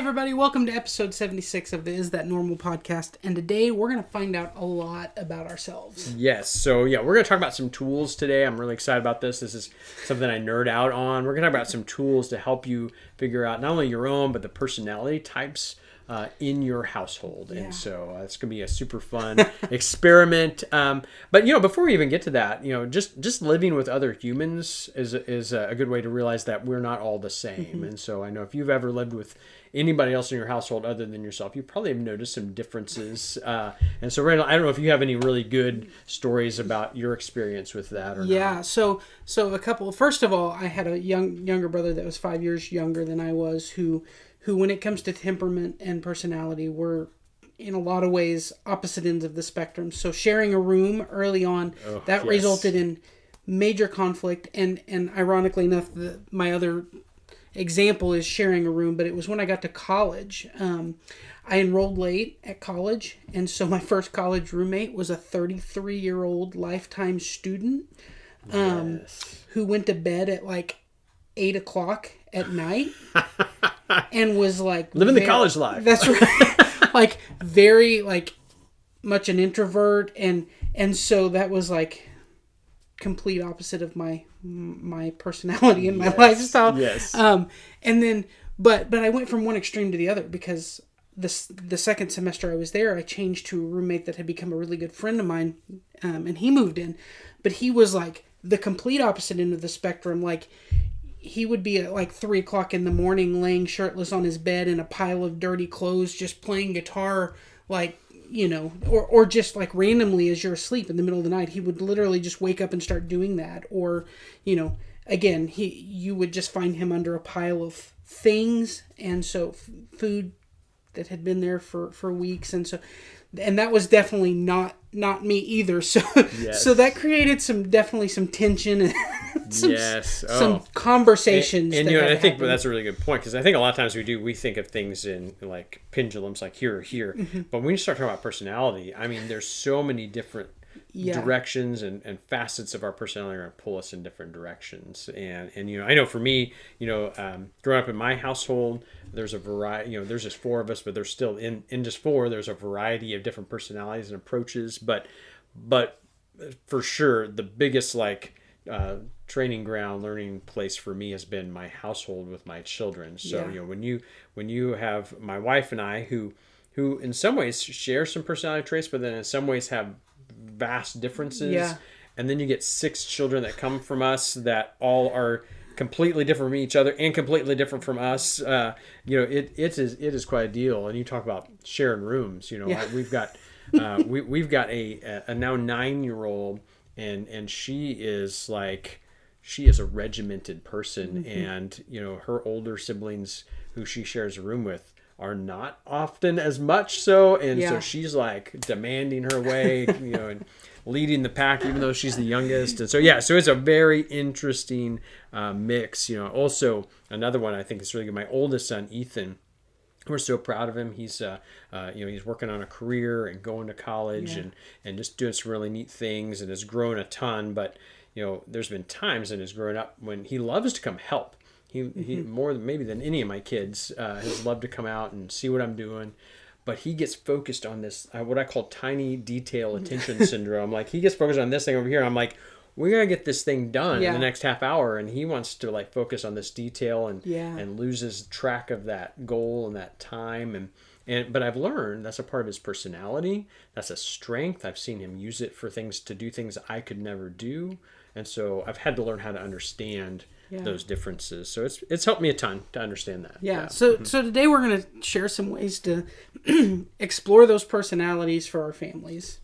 everybody, welcome to episode 76 of the Is That Normal podcast, and today we're going to find out a lot about ourselves. Yes, so we're going to talk about some tools today. I'm really excited about this. This is something I nerd out on. We're going to talk about some tools to help you figure out not only your own, but the personality types in your household. Yeah. And so it's going to be a super fun experiment. But, before we even get to that, just living with other humans is a good way to realize that we're not all the same. Mm-hmm. And so I know if you've ever lived with anybody else in your household other than yourself, you probably have noticed some differences. And so, Randall, I don't know if you have any really good stories about your experience with that or not. Yeah, so a couple. First of all, I had a younger brother that was 5 years younger than I was, who when it comes to temperament and personality, were in a lot of ways opposite ends of the spectrum. So sharing a room early on, resulted in major conflict. And ironically enough, my other example is sharing a room, but it was when I got to college. I enrolled late at college, and so my first college roommate was a 33-year-old lifetime student who went to bed at like 8 o'clock at night and was like living the college life. That's right. Like very much an introvert, and so that was like complete opposite of my personality and my lifestyle. Yes. And then, but I went from one extreme to the other because the second semester I was there, I changed to a roommate that had become a really good friend of mine, and he moved in, but he was like the complete opposite end of the spectrum. Like he would be at like 3 o'clock in the morning, laying shirtless on his bed in a pile of dirty clothes, just playing guitar, or just like randomly as you're asleep in the middle of the night, he would literally just wake up and start doing that. Or, again, you would just find him under a pile of things. And so food that had been there for weeks. And that was definitely not me either. So, so that created some tension and some conversations. And I think that's a really good point, because I think a lot of times we think of things in like pendulums, like here or here. Mm-hmm. But when you start talking about personality, I mean, there's so many different directions and facets of our personality are going to pull us in different directions. And I know for me, growing up in my household, there's a variety, there's just four of us, but there's still in just four, there's a variety of different personalities and approaches. But for sure, the biggest training ground, learning place for me has been my household with my children. So, when you have my wife and I, who in some ways share some personality traits, but then in some ways have vast differences. Yeah. And then you get 6 children that come from us that all are completely different from each other and completely different from us. It is quite a deal. And you talk about sharing rooms. We've got we've got a now 9-year-old, and she is a regimented person. Mm-hmm. And her older siblings who she shares a room with are not often as much so, and so she's like demanding her way, and leading the pack, even though she's the youngest. And so it's a very interesting mix. Also another one I think is really good. My oldest son, Ethan, we're so proud of him. He's he's working on a career and going to college and just doing some really neat things, and has grown a ton. But there's been times in his growing up when he loves to come help. He more maybe than any of my kids has loved to come out and see what I'm doing, but he gets focused on this what I call tiny detail attention syndrome. Like he gets focused on this thing over here, and I'm like, we gotta get this thing done in the next half hour, and he wants to focus on this detail and loses track of that goal and that time. But I've learned that's a part of his personality. That's a strength. I've seen him use it to do things I could never do, and so I've had to learn how to understand those differences. So it's helped me a ton to understand that. Yeah. So today we're going to share some ways to explore those personalities for our families.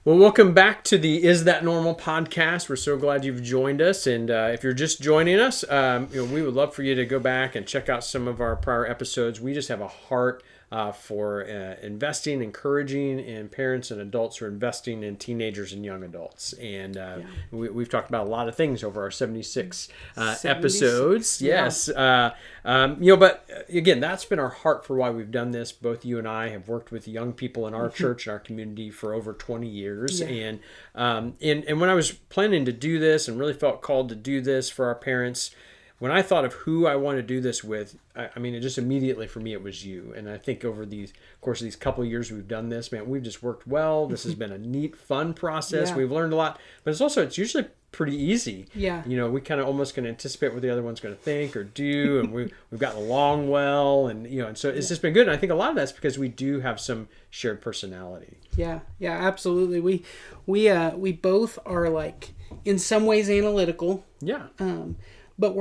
Well, welcome back to the Is That Normal podcast. We're so glad you've joined us. And if you're just joining us, we would love for you to go back and check out some of our prior episodes. We just have a heart for investing, encouraging in parents and adults who are investing in teenagers and young adults. And we've talked about a lot of things over our 76 episodes. Yeah. Yes. But again, that's been our heart for why we've done this. Both you and I have worked with young people in our church and our community for over 20 years. Yeah. And when I was planning to do this and really felt called to do this for our parents, when I thought of who I want to do this with, I mean, it just immediately for me, it was you. And I think over the course of these couple of years we've done this, man, we've just worked well. This has been a neat, fun process. Yeah. We've learned a lot, but it's usually pretty easy. Yeah. We kind of almost can anticipate what the other one's going to think or do. And we've gotten along well. And so it's just been good. And I think a lot of that's because we do have some shared personality. Yeah. Yeah, absolutely. We both are like in some ways analytical. Yeah. But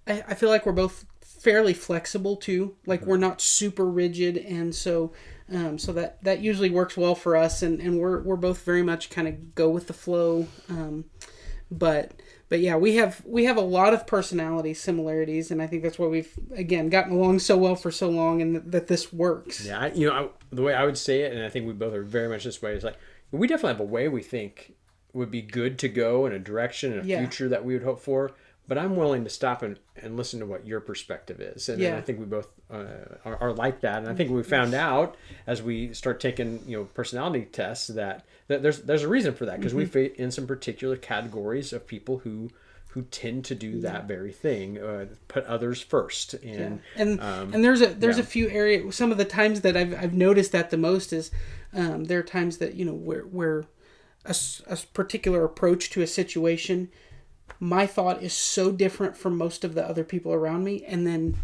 I feel like we're both fairly flexible too. Like we're not super rigid, and so that usually works well for us. And we're both very much kind of go with the flow. But yeah, we have a lot of personality similarities, and I think that's why we've again gotten along so well for so long, and that this works. Yeah, the way I would say it, and I think we both are very much this way, is like we definitely have a way we think would be good to go in a direction and a future that we would hope for. But I'm willing to stop and listen to what your perspective is. And I think we both are like that. And I think we found out as we start taking personality tests that there's a reason for that. Because we fit in some particular categories of people who tend to do that very thing, put others first. And there's a few areas, some of the times that I've noticed that the most is there are times that, where a particular approach to a situation, my thought is so different from most of the other people around me, and then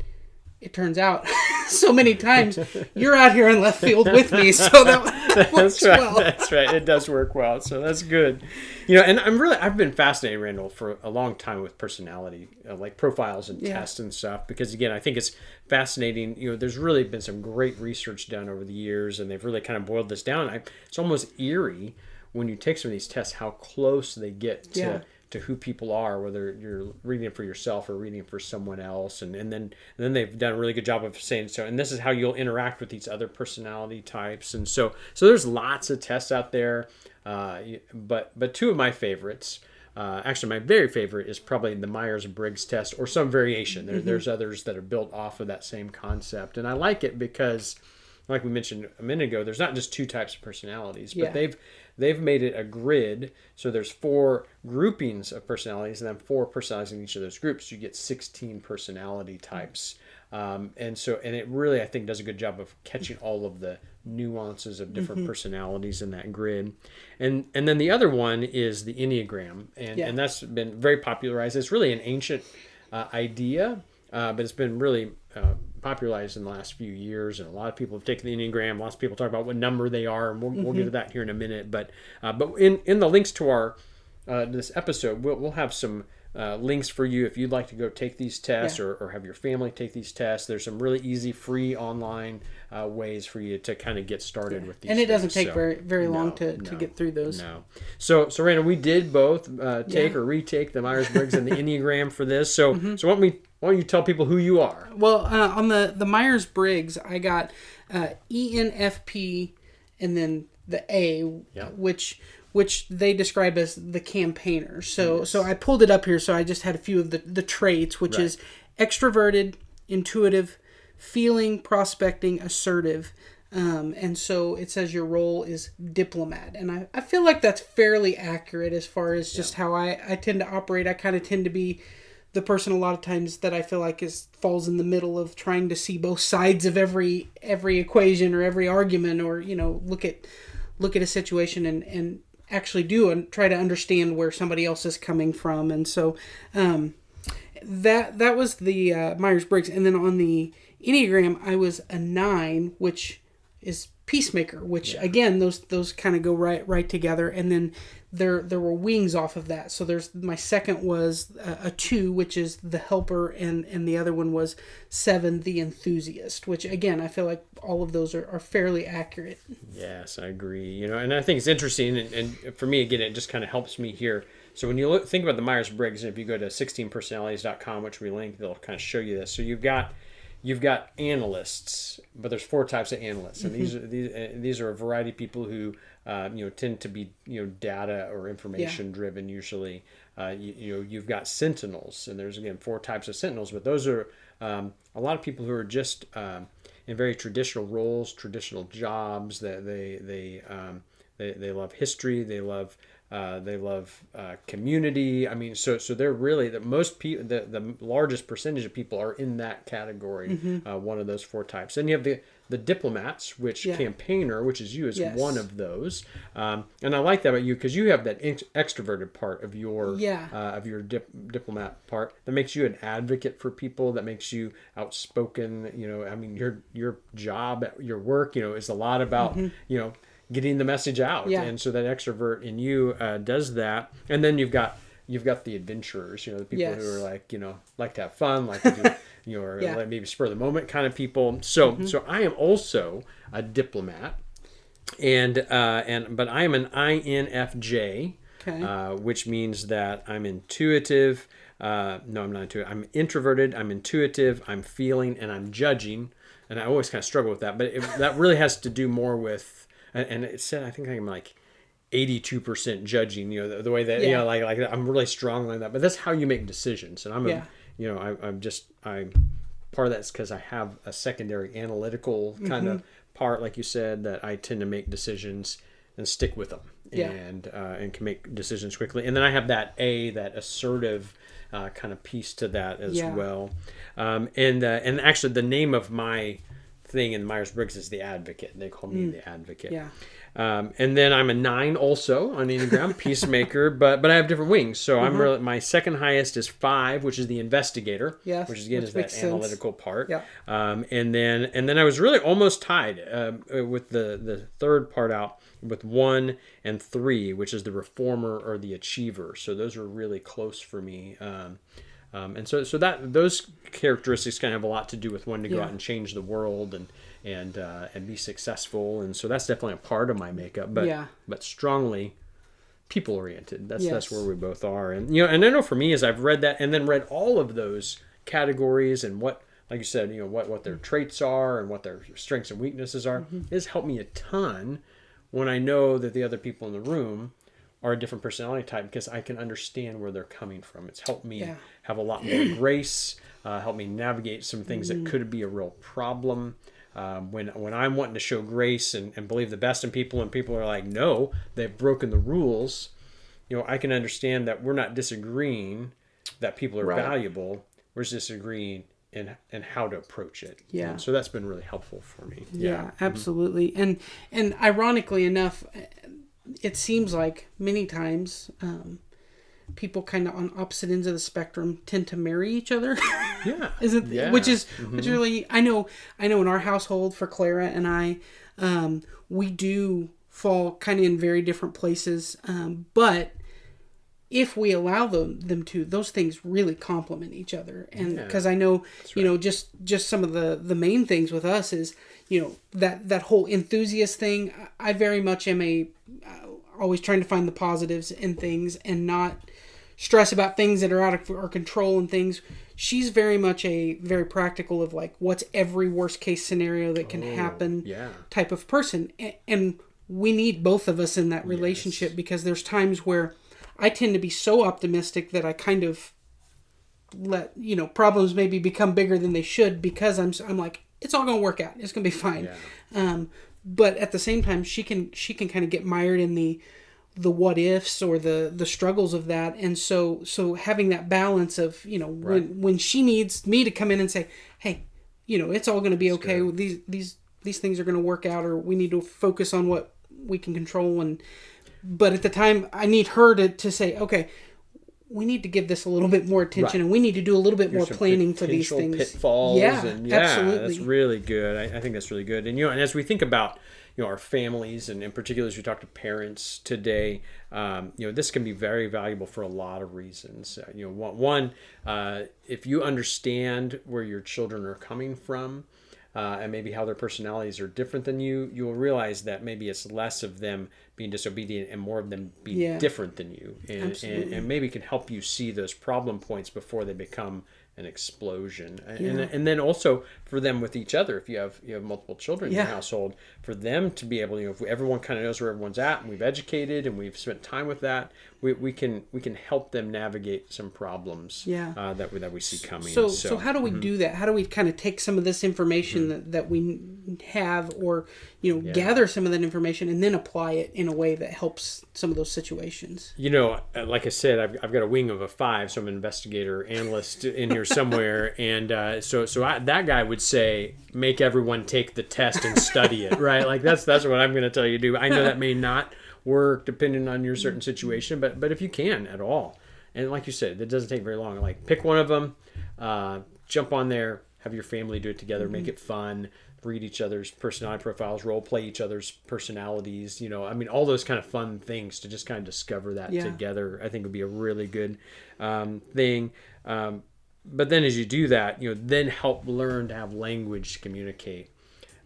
it turns out so many times you're out here in left field with me, so that works well. That's right. It does work well, so that's good. And I've been fascinated, Randall, for a long time with personality, like profiles and tests and stuff, because again, I think it's fascinating. There's really been some great research done over the years, and they've really kind of boiled this down. It's almost eerie when you take some of these tests how close they get to who people are, whether you're reading it for yourself or reading it for someone else. And then they've done a really good job of saying so, and this is how you'll interact with these other personality types. And so there's lots of tests out there. But two of my favorites, actually my very favorite is probably the Myers-Briggs test or some variation. There's others that are built off of that same concept. And I like it because, like we mentioned a minute ago, there's not just two types of personalities, but they've made it a grid. So there's 4 groupings of personalities, and then 4 personalities in each of those groups. You get 16 personality types. And it really, I think, does a good job of catching all of the nuances of different personalities in that grid. And then the other one is the Enneagram. And that's been very popularized. It's really an ancient idea, but it's been really popularized in the last few years, and a lot of people have taken the Enneagram. Lots of people talk about what number they are, and we'll get to that here in a minute. But in the links to our this episode, we'll have some links for you if you'd like to go take these tests or have your family take these tests. There's some really easy, free online ways for you to kind of get started with these. And it doesn't take very long to get through those. No. So Randall, we did both take or retake the Myers-Briggs and the Enneagram for this. So why don't you tell people who you are? Well, on the Myers-Briggs, I got ENFP and then the A, which they describe as the campaigner. So I pulled it up here, so I just had a few of the traits, which is extroverted, intuitive, feeling, prospecting, assertive. And so it says your role is diplomat. And I feel like that's fairly accurate as far as just how I tend to operate. I kind of tend to be the person a lot of times that I feel like falls in the middle of trying to see both sides of every equation or every argument, or look at a situation and actually do and try to understand where somebody else is coming from. And so that was the Myers-Briggs. And then on the Enneagram, I was a 9, which is peacemaker, which again, those kind of go right together. And then there were wings off of that. So my second was a 2, which is the helper, and the other one was 7, the enthusiast, which again, I feel like all of those are fairly accurate. Yes, I agree. And I think it's interesting, and for me, again, it just kind of helps me here. So when you think about the Myers-Briggs, and if you go to 16personalities.com, which we link, they'll kind of show you this. So you've got you've got analysts, but there's 4 types of analysts, and these are a variety of people who tend to be data or information driven usually. You've got sentinels, and there's again 4 types of sentinels, but those are a lot of people who are just in very traditional roles, traditional jobs. That they love history, they love community. I mean, so they're really most people. The largest percentage of people are in that category. One of those 4 types. Then you have the diplomats, which campaigner, which is you, is one of those. And I like that about you because you have that extroverted part of your diplomat part that makes you an advocate for people, that makes you outspoken. I mean, your job at your work, is a lot about getting the message out, and so that extrovert in you does that. And then you've got the adventurers, the people who are like to have fun, like to do, or like maybe spur of the moment kind of people. So I am also a diplomat, but I am an INFJ, which means that I'm intuitive. No, I'm not intuitive. I'm introverted. I'm intuitive. I'm feeling, and I'm judging. And I always kind of struggle with that, but that really has to do more with. And it said, I think I'm like 82% judging, the way that, like I'm really strong like that, but that's how you make decisions. And I'm part of that's because I have a secondary analytical kind of part, like you said, that I tend to make decisions and stick with them and can make decisions quickly. And then I have that assertive kind of piece to that as well. And actually the name of my thing in Myers-Briggs is the advocate. They call me the advocate. And then I'm a 9 also on Enneagram, peacemaker, but I have different wings. So I'm really, my second highest is 5, which is the investigator, which is again is that analytical part. And then I was really almost tied with the third part out with 1 and 3, which is the reformer or the achiever. So those are really close for me. And so that those characteristics kind of have a lot to do with wanting to go out and change the world and be successful. And so that's definitely a part of my makeup, but strongly people oriented. That's where we both are. And and I know for me, as I've read that and then read all of those categories and what, like you said, what their traits are and what their strengths and weaknesses are, has helped me a ton when I know that the other people in the room are a different personality type, because I can understand where they're coming from. It's helped me have a lot more grace, helped me navigate some things that could be a real problem. When I'm wanting to show grace and believe the best in people, and people are like, no, they've broken the rules, I can understand that we're not disagreeing that people are valuable. We're just disagreeing in how to approach it. And so that's been really helpful for me. Absolutely. And ironically enough, it seems like many times people kind of on opposite ends of the spectrum tend to marry each other. Which is really, I know in our household for Clara and I, we do fall kind of in very different places, but if we allow them to, those things really complement each other. And because I know, just some of the main things with us is, that whole enthusiast thing. I very much am always trying to find the positives in things and not stress about things that are out of our control and things. She's very much very practical of like, what's every worst case scenario that can happen type of person. And we need both of us in that relationship, because there's times where I tend to be so optimistic that I kind of let, problems maybe become bigger than they should, because I'm like, it's all going to work out. It's going to be fine. But at the same time, she can kind of get mired in the what ifs or the struggles of that. And so having that balance of, when she needs me to come in and say, hey, it's all going to be okay. These things are going to work out, or we need to focus on what we can control. But at the time I need her to say, okay, we need to give this a little bit more attention, and we need to do a little bit more planning for these things. Pitfalls. Absolutely. That's really good. I think that's really good. And and as we think about our families, and in particular as we talk to parents today, this can be very valuable for a lot of reasons. One, if you understand where your children are coming from, and maybe how their personalities are different than you, you'll realize that maybe it's less of them being disobedient and more of them being different than you. And maybe can help you see those problem points before they become an explosion. And then also for them with each other, if you have multiple children in your household, for them to be able, if everyone kind of knows where everyone's at, and we've educated and we've spent time with that, we can help them navigate some problems that we see coming. So how do we do that? How do we kind of take some of this information that we have, or gather some of that information and then apply it in a way that helps some of those situations? Like I said, I've got a wing of a 5, so I'm an investigator analyst in here somewhere, and so that guy would say, make everyone take the test and study it, right? Like that's what I'm going to tell you to do. I know that may not work depending on your certain situation, but if you can at all, and like you said, it doesn't take very long. Like pick one of them, jump on there, have your family do it together, make it fun. Read each other's personality profiles, role play each other's personalities, all those kind of fun things to just kind of discover that together, I think would be a really good thing. But then as you do that, then help learn to have language to communicate,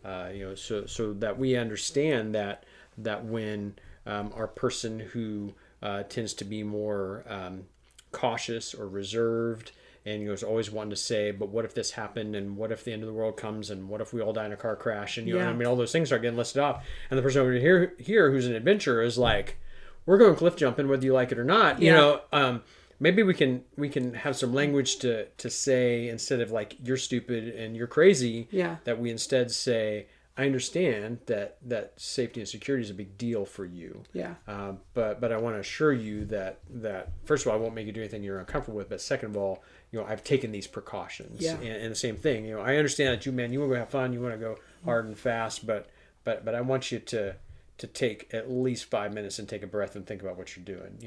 so that we understand that when our person who tends to be more cautious or reserved, and is always wanting to say, but what if this happened, and what if the end of the world comes, and what if we all die in a car crash, and all those things start getting listed off, and the person over here who's an adventurer is like, we're going cliff jumping whether you like it or not. Maybe we can have some language to say, instead of like, you're stupid and you're crazy, that we instead say, I understand that safety and security is a big deal for you. But I want to assure you that first of all, I won't make you do anything you're uncomfortable with. But second of all, I've taken these precautions. And the same thing. I understand that you want to go have fun, you want to go hard and fast, but I want you to take at least 5 minutes and take a breath and think about what you're doing.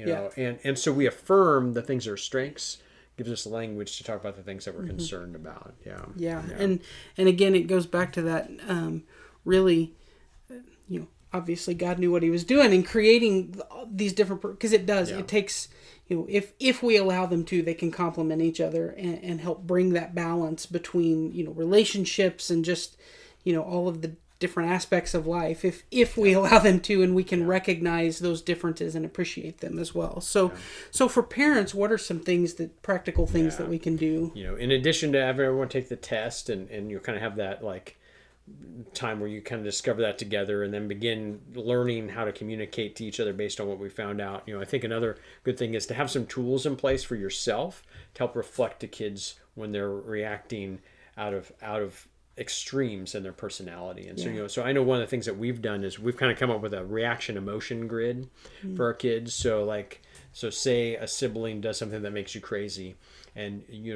And so we affirm the things that are strengths. Gives us language to talk about the things that we're concerned about. And again, it goes back to that really, obviously God knew what he was doing in creating these different, because it does, it takes, if we allow them to, they can complement each other and help bring that balance between, relationships and just, all of the different aspects of life, if we allow them to, and we can recognize those differences and appreciate them as well. So for parents, what are some practical things that we can do? In addition to having everyone take the test and you kind of have that like time where you kind of discover that together and then begin learning how to communicate to each other based on what we found out. I think another good thing is to have some tools in place for yourself to help reflect to kids when they're reacting out of extremes in their personality. And so I know one of the things that we've done is we've kind of come up with a reaction emotion grid for our kids. So say a sibling does something that makes you crazy, and you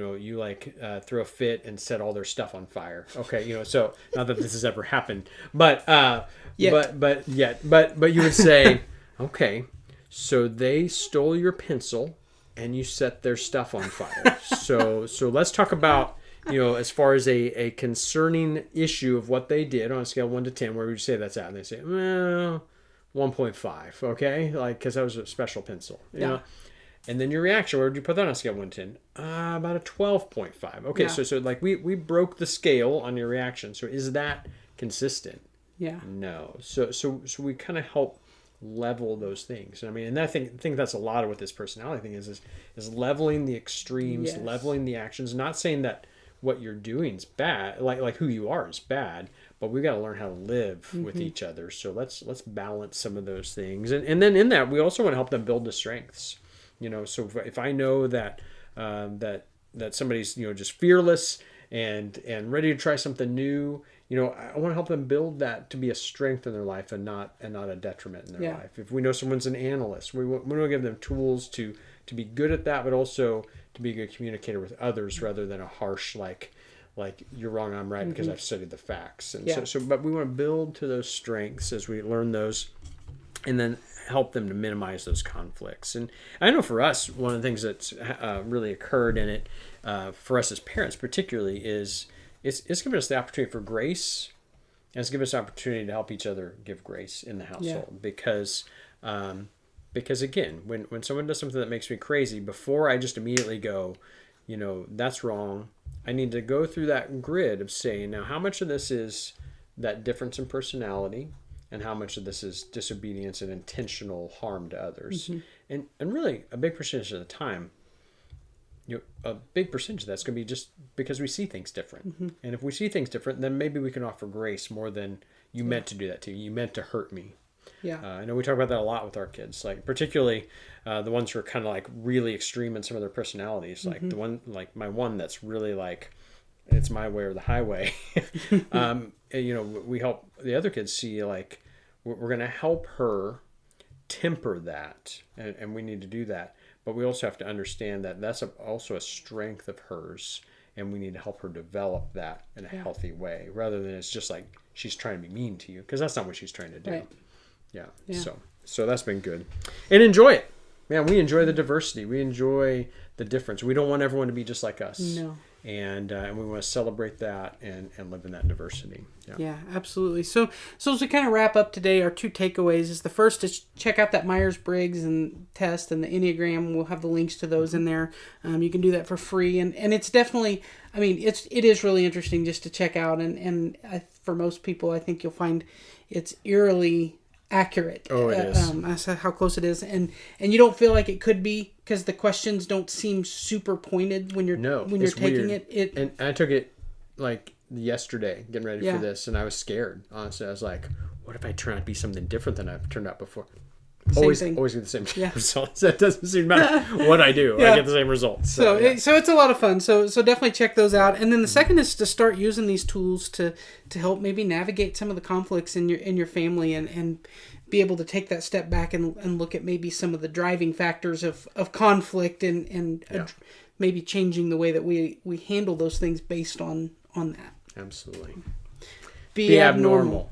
throw a fit and set all their stuff on fire. Okay, so not that this has ever happened, but you would say, okay, so they stole your pencil and you set their stuff on fire. So let's talk about as far as a concerning issue of what they did on a scale of 1 to 10, where would you say that's at? And they say, well, 1.5. Okay, because that was a special pencil. You know. And then your reaction, where would you put that on a scale of 1 to 10? About a 12.5. Okay, so we broke the scale on your reaction. So is that consistent? No. So we kind of help level those things. And I think that's a lot of what this personality thing is leveling the extremes, leveling the actions. Not saying that what you're doing is bad, like who you are is bad, but we've got to learn how to live with each other. So let's balance some of those things, and then in that we also want to help them build the strengths. So if I know that that somebody's just fearless and ready to try something new, I want to help them build that to be a strength in their life and not a detriment in their life. If we know someone's an analyst, we want to give them tools to be good at that, but also to be a good communicator with others rather than a harsh like you're wrong, I'm right, because I've studied the facts. And but we want to build to those strengths as we learn those, and then help them to minimize those conflicts. And I know for us, one of the things that's really occurred in it, for us as parents particularly, is it's given us the opportunity for grace, and it's given us the opportunity to help each other give grace in the household. Because again, when someone does something that makes me crazy, before I just immediately go, that's wrong, I need to go through that grid of saying, now how much of this is that difference in personality, and how much of this is disobedience and intentional harm to others. And really, a big percentage of the time, a big percentage of that's going to be just because we see things different. And if we see things different, then maybe we can offer grace more than you meant to do that to you. You meant to hurt me. Yeah. I know we talk about that a lot with our kids, like particularly the ones who are kind of like really extreme in some of their personalities. Like the one, like my one that's really like, it's my way or the highway. We help the other kids see like, we're going to help her temper that. And we need to do that. But we also have to understand that that's also a strength of hers. And we need to help her develop that in a healthy way, rather than it's just like she's trying to be mean to you, because that's not what she's trying to do. Right. Yeah. So that's been good. And enjoy it. Man, we enjoy the diversity. We enjoy the difference. We don't want everyone to be just like us. No. And we want to celebrate that and live in that diversity. Yeah, absolutely. So as we kind of wrap up today, our 2 takeaways is the first is check out that Myers-Briggs and test and the Enneagram. We'll have the links to those in there. You can do that for free. And it's definitely, I mean, it is really interesting just to check out. And for most people, I think you'll find it's eerily accurate. Oh, it is. As to how close it is. And you don't feel like it could be, because the questions don't seem super pointed when you're taking weird. it. And I took it like yesterday, getting ready for this, and I was scared. Honestly, I was like, "What if I turn out to be something different than I've turned out before?" Always get the same results. That doesn't seem to matter what I do. I get the same results. So it's a lot of fun. So definitely check those out. And then the second is to start using these tools to help maybe navigate some of the conflicts in your family and be able to take that step back and look at maybe some of the driving factors of conflict and maybe changing the way that we handle those things based on that. Absolutely. Be abnormal.